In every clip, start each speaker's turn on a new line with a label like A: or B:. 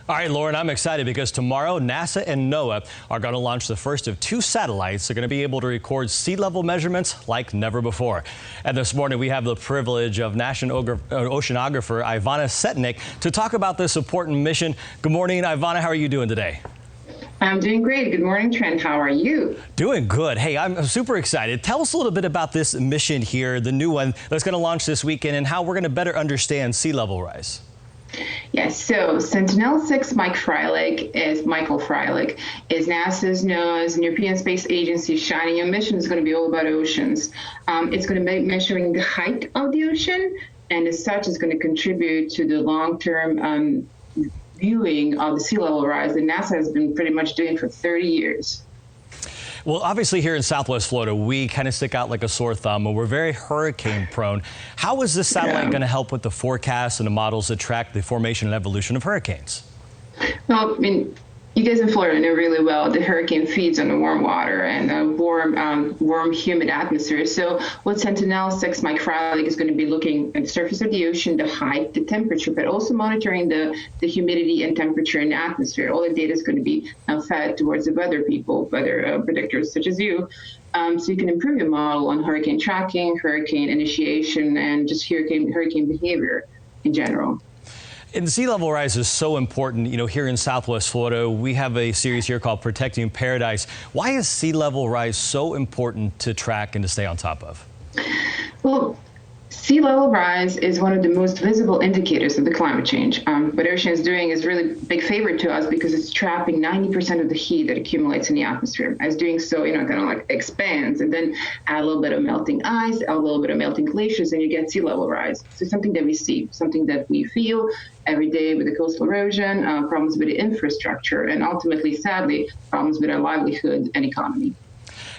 A: All right, Lauren, I'm excited because tomorrow NASA and NOAA are going to launch the first of 2 satellites. They're going to be able to record sea level measurements like never before. And this morning we have the privilege of national oceanographer Ivana Setnik to talk about this important mission. Good morning, Ivana. How are you doing today?
B: I'm doing great. Good morning, Trent. How are you?
A: Doing good. Hey, I'm super excited. Tell us a little bit about this mission here, the new one that's going to launch this weekend, and how we're going to better understand sea level rise.
B: Yes, so Sentinel-6 Michael Freilich is NASA's nose and European Space Agency's shining new mission. Is going to be all about oceans. It's going to be measuring the height of the ocean, and as such is going to contribute to the long-term viewing of the sea level rise that NASA has been pretty much doing for 30 years.
A: Well, obviously here in Southwest Florida, we kind of stick out like a sore thumb, and we're very hurricane prone. How is this satellite going to help with the forecasts and the models that track the formation and evolution of hurricanes?
B: Well, I mean, you guys in Florida know really well the hurricane feeds on the warm water and a warm, humid atmosphere. So what Sentinel-6 Mike Freilich is going to be looking at the surface of the ocean, the height, the temperature, but also monitoring the humidity and temperature in the atmosphere. All the data is going to be fed towards the weather people, weather predictors such as you. So you can improve your model on hurricane tracking, hurricane initiation, and just hurricane behavior in general.
A: And sea level rise is so important. You know, here in Southwest Florida, we have a series here called Protecting Paradise. Why is sea level rise so important to track and to stay on top of?
B: Well, sea level rise is one of the most visible indicators of the climate change. What ocean is doing is really a big favor to us because it's trapping 90% of the heat that accumulates in the atmosphere. As doing so, kind of like expands, and then add a little bit of melting ice, add a little bit of melting glaciers, and you get sea level rise. So something that we see, something that we feel every day with the coastal erosion, problems with the infrastructure, and ultimately, sadly, problems with our livelihood and economy.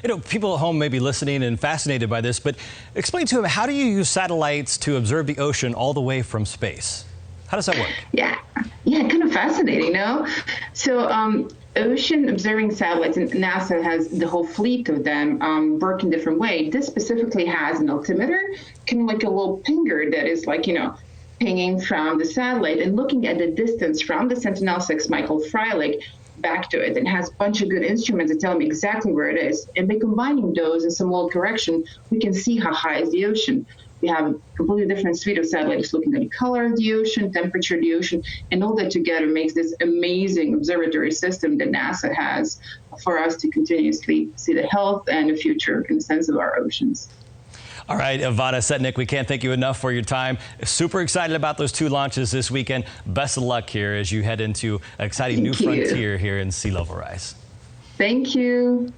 A: You know, people at home may be listening and fascinated by this, but explain to them, how do you use satellites to observe the ocean all the way from space? How does that work?
B: Yeah, kind of fascinating, no? So ocean observing satellites, and NASA has the whole fleet of them work in different way. This specifically has an altimeter, kind of like a little pinger that is like, pinging from the satellite and looking at the distance from the Sentinel-6 Michael Freilich back to it, and has a bunch of good instruments that tell them exactly where it is. And by combining those in some old correction, we can see how high is the ocean. We have a completely different suite of satellites looking at the color of the ocean, temperature of the ocean, and all that together makes this amazing observatory system that NASA has for us to continuously see the health and the future in the sense of our oceans.
A: All right, Ivana Setnik, we can't thank you enough for your time. Super excited about those 2 launches this weekend. Best of luck here as you head into an exciting new frontier here in sea level rise.
B: Thank you.